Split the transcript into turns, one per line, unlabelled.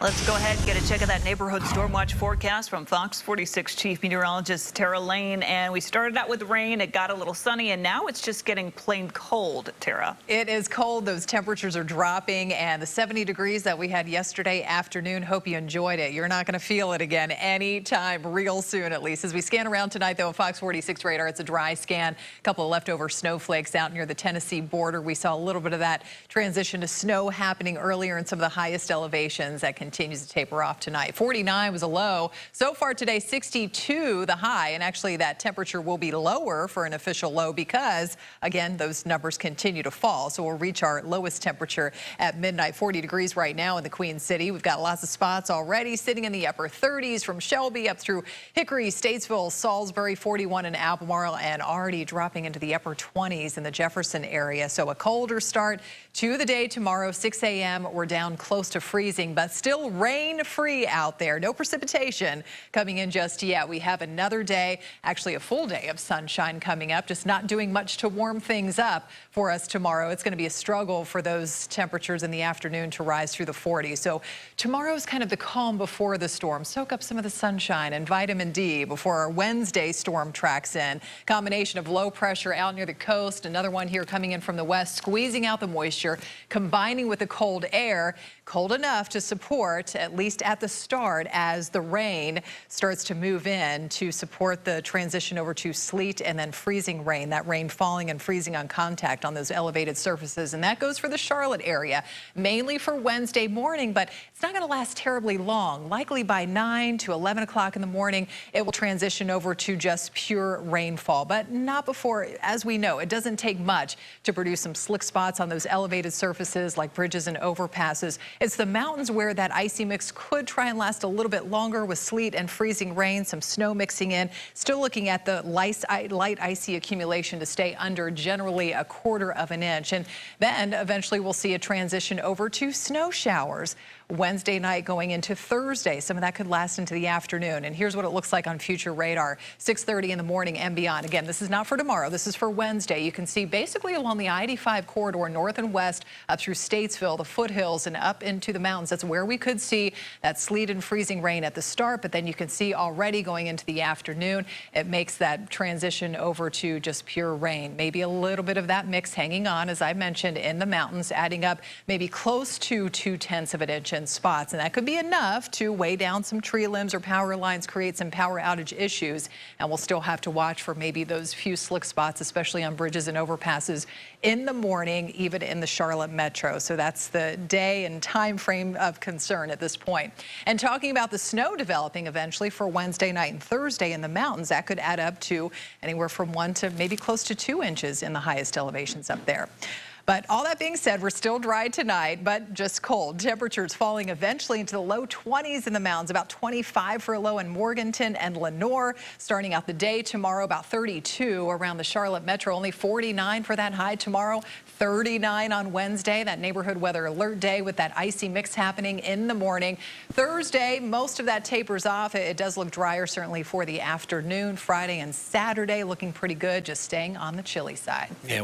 Let's go ahead and get a check of that neighborhood storm watch forecast from Fox 46 Chief Meteorologist Tara Lane. And we started out with rain, it got a little sunny, and now it's just getting plain cold, Tara.
It is cold. Those temperatures are dropping, and the 70 degrees that we had yesterday afternoon, hope you enjoyed it. You're not going to feel it again anytime real soon, at least. As we scan around tonight, though, on Fox 46 radar, it's a dry scan. A couple of leftover snowflakes out near the Tennessee border. We saw a little bit of that transition to snow happening earlier in some of the highest elevations. That continues to taper off tonight. 49 was a low. So far today, 62 the high, and actually that temperature will be lower for an official low because, again, those numbers continue to fall. So we'll reach our lowest temperature at midnight. 40 degrees right now in the Queen City. We've got lots of spots already sitting in the upper 30s from Shelby up through Hickory, Statesville, Salisbury, 41 in Albemarle, and already dropping into the upper 20s in the Jefferson area. So a colder start to the day tomorrow. 6 a.m. we're down close to freezing, but still rain-free out there. No precipitation coming in just yet. We have another day, actually a full day of sunshine coming up, just not doing much to warm things up for us tomorrow. It's going to be a struggle for those temperatures in the afternoon to rise through the 40s. So tomorrow is kind of the calm before the storm. Soak up some of the sunshine and vitamin D before our Wednesday storm tracks in. Combination of low pressure out near the coast, another one here coming in from the west, squeezing out the moisture, combining with the cold air, cold enough to support, at least at the start, as the rain starts to move in to support the transition over to sleet and then freezing rain. That rain falling and freezing on contact on those elevated surfaces. And that goes for the Charlotte area, mainly for Wednesday morning, but it's not going to last terribly long. Likely by 9 to 11 o'clock in the morning, it will transition over to just pure rainfall, but not before. As we know, it doesn't take much to produce some slick spots on those elevated surfaces like bridges and overpasses. It's the mountains where that icy mix could try and last a little bit longer with sleet and freezing rain, some snow mixing in. Still looking at the light icy accumulation to stay under generally a quarter of an inch. And then eventually we'll see a transition over to snow showers Wednesday night going into Thursday. Some of that could last into the afternoon. And here's what it looks like on future radar, 6:30 in the morning and beyond. Again, this is not for tomorrow. This is for Wednesday. You can see basically along the I-85 corridor, north and west, up through Statesville, the foothills, and up into the mountains. That's where we could see that sleet and freezing rain at the start, but then you can see already going into the afternoon, it makes that transition over to just pure rain. Maybe a little bit of that mix hanging on, as I mentioned, in the mountains, adding up maybe close to 2/10 of an inch in spots. And that could be enough to weigh down some tree limbs or power lines, create some power outage issues. And we'll still have to watch for maybe those few slick spots, especially on bridges and overpasses in the morning, even in the Charlotte metro. So that's the day and time frame of concern at this point. And talking about the snow developing eventually for Wednesday night and Thursday in the mountains, that could add up to anywhere from 1 to maybe close to 2 inches in the highest elevations up there. But all that being said, we're still dry tonight, but just cold. Temperatures falling eventually into the low 20s in the mountains, about 25 for a low in Morganton and Lenoir. Starting out the day tomorrow, about 32 around the Charlotte metro, only 49 for that high tomorrow, 39 on Wednesday, that neighborhood weather alert day with that icy mix happening in the morning. Thursday, most of that tapers off. It does look drier, certainly for the afternoon. Friday and Saturday looking pretty good, just staying on the chilly side.
Yeah.